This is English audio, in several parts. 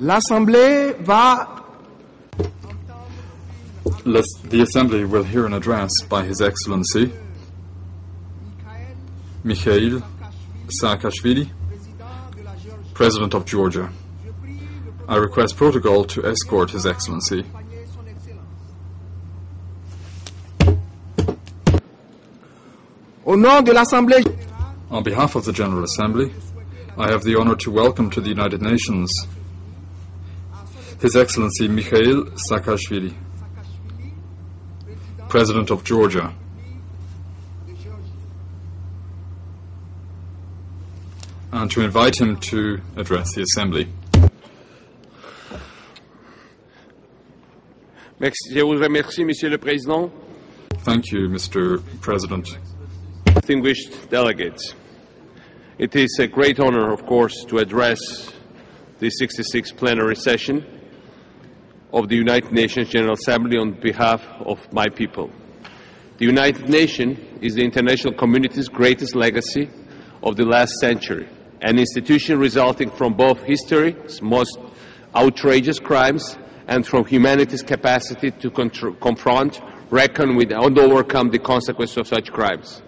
L'Assemblée va... The Assembly will hear an address by His Excellency Mikheil Saakashvili, President of Georgia. I request protocol to escort His Excellency. Au nom de l'Assemblée... On behalf of the General Assembly, I have the honor to welcome to the United Nations His Excellency Mikheil Saakashvili, President of Georgia. And to invite him to address the Assembly. Je vous remercie, Monsieur le Président. Thank you, Mr. President. Distinguished delegates, it is a great honor, of course, to address the 66th plenary session of the United Nations General Assembly on behalf of my people. The United Nations is the international community's greatest legacy of the last century, an institution resulting from both history's most outrageous crimes and from humanity's capacity to confront, reckon with, and overcome the consequences of such crimes.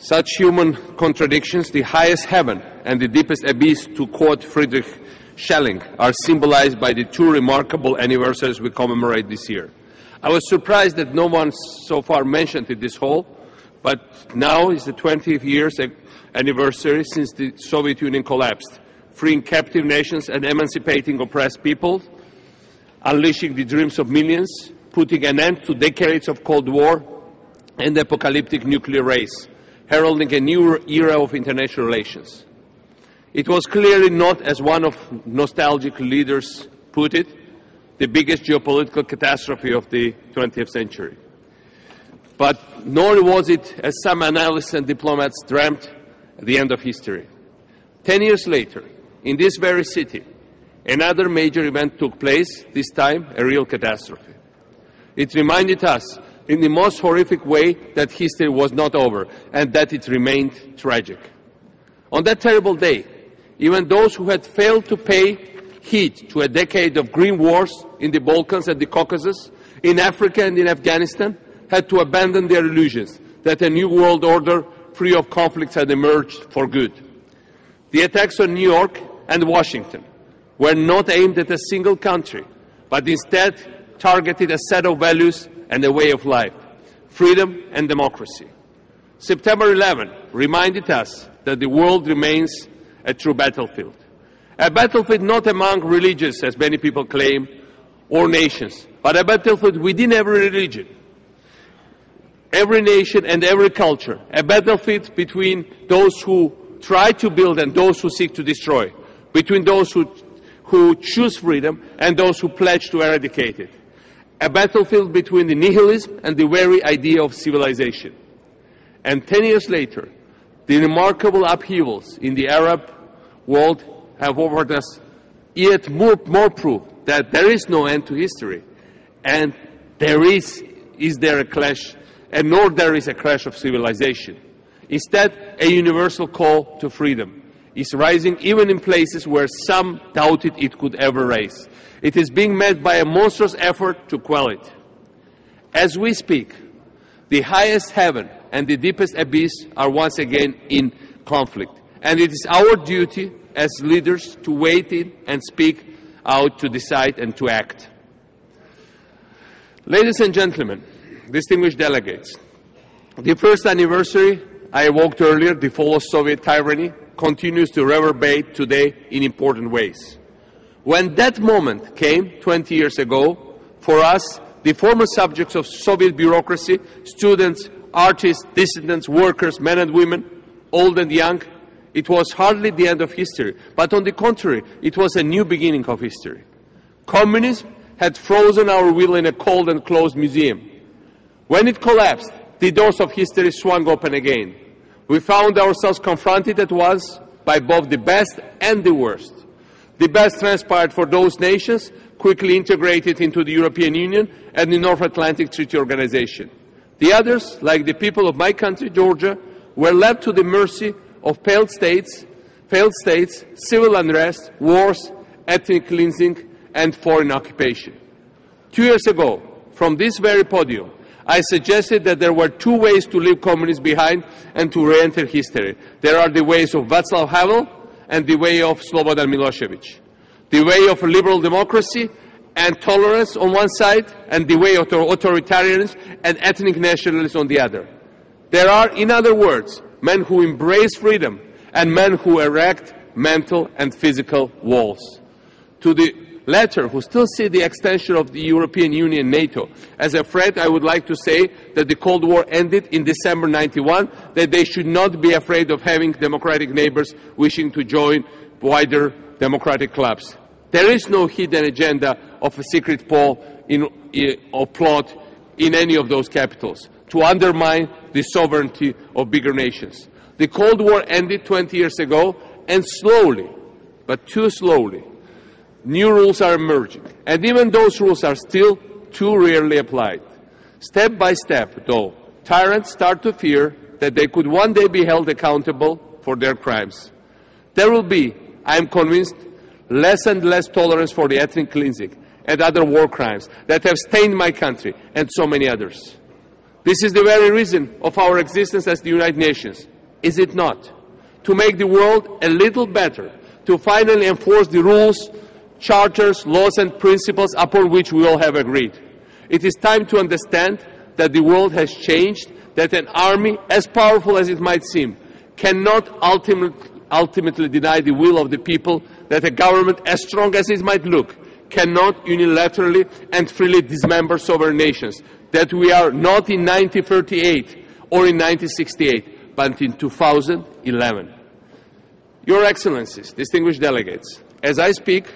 Such human contradictions, the highest heaven and the deepest abyss, to quote Friedrich Schelling, are symbolized by the two remarkable anniversaries we commemorate this year. I was surprised that no one so far mentioned it this hall, but now is the 20th year anniversary since the Soviet Union collapsed, freeing captive nations and emancipating oppressed people, unleashing the dreams of millions, putting an end to decades of Cold War and the apocalyptic nuclear race, heralding a new era of international relations. It was clearly not, as one of nostalgic leaders put it, the biggest geopolitical catastrophe of the 20th century. But nor was it, as some analysts and diplomats dreamt, the end of history. 10 years later, in this very city, another major event took place, this time a real catastrophe. It reminded us in the most horrific way that history was not over and that it remained tragic. On that terrible day, even those who had failed to pay heed to a decade of green wars in the Balkans and the Caucasus, in Africa and in Afghanistan, had to abandon their illusions that a new world order free of conflicts had emerged for good. The attacks on New York and Washington were not aimed at a single country, but instead targeted a set of values and a way of life, freedom and democracy. September 11 reminded us that the world remains a true battlefield. A battlefield not among religions, as many people claim, or nations, but a battlefield within every religion, every nation and every culture. A battlefield between those who try to build and those who seek to destroy, between those who choose freedom and those who pledge to eradicate it. A battlefield between the nihilism and the very idea of civilization. And 10 years later, the remarkable upheavals in the Arab world have offered us yet more proof that there is no end to history, and there a clash, and nor there is a clash of civilization. Instead, a universal call to freedom is rising even in places where some doubted it could ever rise. It is being met by a monstrous effort to quell it. As we speak, the highest heaven and the deepest abyss are once again in conflict, and it is our duty as leaders to wait in and speak out, to decide and to act. Ladies and gentlemen, distinguished delegates, the first anniversary I evoked earlier, the fall of Soviet tyranny, continues to reverberate today in important ways. When that moment came 20 years ago, for us, the former subjects of Soviet bureaucracy, students, artists, dissidents, workers, men and women, old and young, it was hardly the end of history, but on the contrary, it was a new beginning of history. Communism had frozen our will in a cold and closed museum. When it collapsed, the doors of history swung open again. We found ourselves confronted at once by both the best and the worst. The best transpired for those nations quickly integrated into the European Union and the North Atlantic Treaty Organization. The others, like the people of my country, Georgia, were left to the mercy of failed states, civil unrest, wars, ethnic cleansing, and foreign occupation. 2 years ago, from this very podium, I suggested that there were two ways to leave communism behind and to re-enter history. There are the ways of Václav Havel and the way of Slobodan Milosevic. The way of liberal democracy and tolerance on one side, and the way of authoritarianism and ethnic nationalism on the other. There are, in other words, men who embrace freedom and men who erect mental and physical walls. To the latter, who still see the extension of the European Union and NATO as a threat, I would like to say that the Cold War ended in December '91, that they should not be afraid of having democratic neighbors wishing to join wider democratic clubs. There is no hidden agenda of a secret poll or plot in any of those capitals to undermine the sovereignty of bigger nations. The Cold War ended 20 years ago, and slowly, but too slowly, new rules are emerging, and even those rules are still too rarely applied. Step by step, though, tyrants start to fear that they could one day be held accountable for their crimes. There will be, I am convinced, less and less tolerance for the ethnic cleansing and other war crimes that have stained my country and so many others. This is the very reason of our existence as the United Nations, is it not? To make the world a little better, to finally enforce the rules, charters, laws and principles upon which we all have agreed. It is time to understand that the world has changed, that an army, as powerful as it might seem, cannot ultimately deny the will of the people, that a government, as strong as it might look, cannot unilaterally and freely dismember sovereign nations, that we are not in 1938 or in 1968, but in 2011. Your Excellencies, distinguished delegates, as I speak,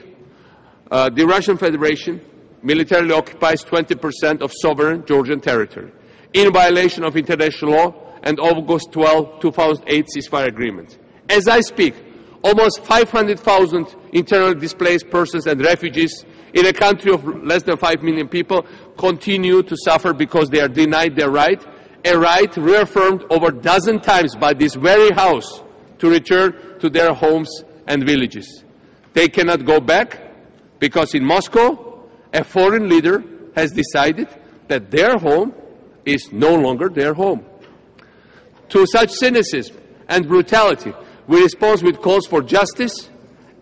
the Russian Federation militarily occupies 20% of sovereign Georgian territory, in violation of international law and August 12, 2008 ceasefire agreement. As I speak, almost 500,000 internally displaced persons and refugees in a country of less than 5 million people continue to suffer because they are denied their right, a right reaffirmed over a dozen times by this very House to return to their homes and villages. They cannot go back because in Moscow, a foreign leader has decided that their home is no longer their home. To such cynicism and brutality, we respond with calls for justice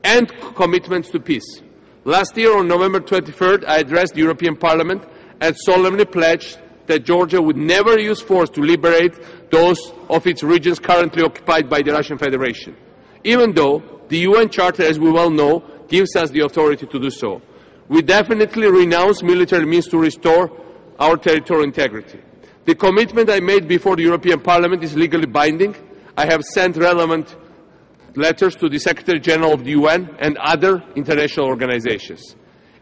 and commitments to peace. Last year, on November 23rd, I addressed the European Parliament and solemnly pledged that Georgia would never use force to liberate those of its regions currently occupied by the Russian Federation, even though the UN Charter, as we well know, gives us the authority to do so. We definitely renounce military means to restore our territorial integrity. The commitment I made before the European Parliament is legally binding. I have sent relevant letters to the Secretary General of the UN and other international organizations.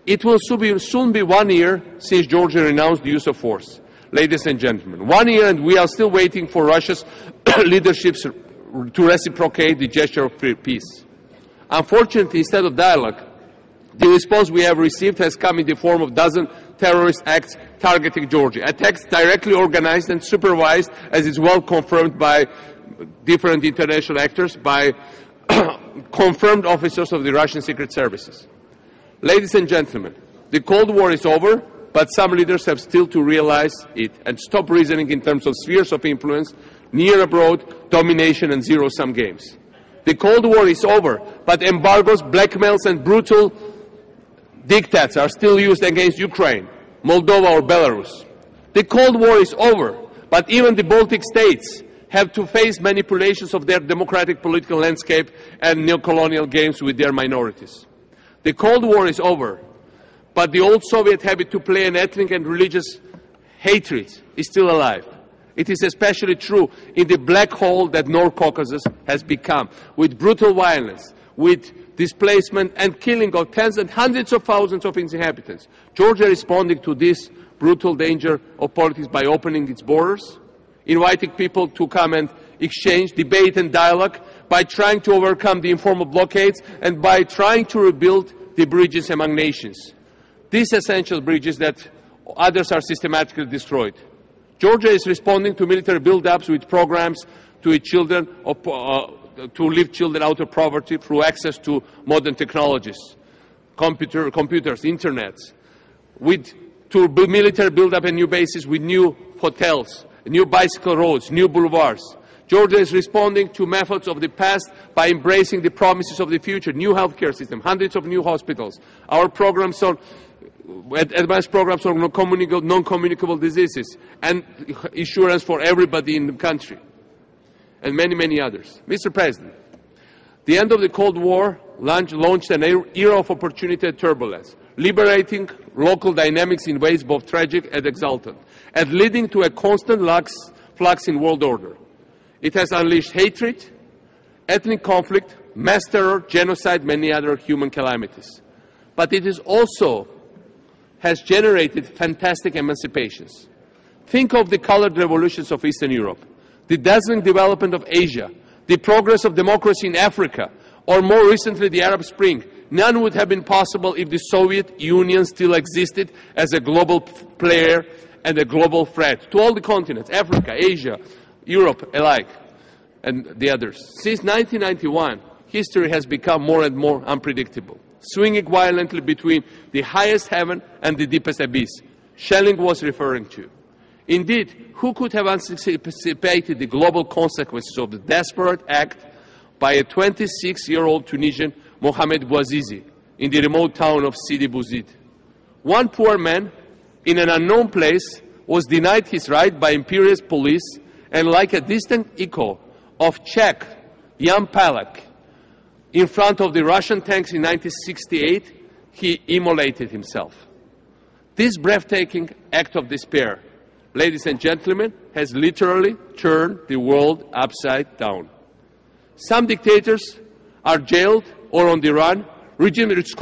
It will soon be 1 year since Georgia renounced the use of force. Ladies and gentlemen, 1 year and we are still waiting for Russia's leadership to reciprocate the gesture of peace. Unfortunately, instead of dialogue, the response we have received has come in the form of dozen terrorist acts targeting Georgia, attacks directly organized and supervised, as is well confirmed by different international actors, by confirmed officers of the Russian secret services. Ladies and gentlemen, the Cold War is over, but some leaders have still to realize it and stop reasoning in terms of spheres of influence, near abroad, domination and zero-sum games. The Cold War is over, but embargoes, blackmails and brutal diktats are still used against Ukraine, Moldova or Belarus. The Cold War is over, but even the Baltic states have to face manipulations of their democratic political landscape and neocolonial games with their minorities. The Cold War is over, but the old Soviet habit to play an ethnic and religious hatred is still alive. It is especially true in the black hole that North Caucasus has become, with brutal violence, with displacement and killing of tens and hundreds of thousands of its inhabitants. Georgia is responding to this brutal danger of politics by opening its borders, inviting people to come and exchange, debate and dialogue, by trying to overcome the informal blockades and by trying to rebuild the bridges among nations. These essential bridges that others are systematically destroyed. Georgia is responding to military build-ups with programs to its children, to lift children out of poverty through access to modern technologies. computers, internets, to military build-up and new bases with new hotels, new bicycle roads, new boulevards. Georgia is responding to methods of the past by embracing the promises of the future, new healthcare system, hundreds of new hospitals. Our programs on advanced programs on non-communicable diseases and insurance for everybody in the country, and many, many others. Mr. President, the end of the Cold War launched an era of opportunity and turbulence, liberating local dynamics in ways both tragic and exultant, and leading to a constant flux in world order. It has unleashed hatred, ethnic conflict, mass terror, genocide, many other human calamities. But it is also has generated fantastic emancipations. Think of the colored revolutions of Eastern Europe, the dazzling development of Asia, the progress of democracy in Africa, or more recently the Arab Spring. None would have been possible if the Soviet Union still existed as a global player and a global threat to all the continents, Africa, Asia, Europe alike, and the others. Since 1991, history has become more and more unpredictable, swinging violently between the highest heaven and the deepest abyss Schelling was referring to. Indeed, who could have anticipated the global consequences of the desperate act by a 26-year-old Tunisian, Mohamed Bouazizi, in the remote town of Sidi Bouzid? One poor man in an unknown place was denied his right by imperialist police, and like a distant echo of Czech Jan Palach in front of the Russian tanks in 1968, he immolated himself. This breathtaking act of despair, ladies and gentlemen, has literally turned the world upside down. Some dictators are jailed or on the run. Regimes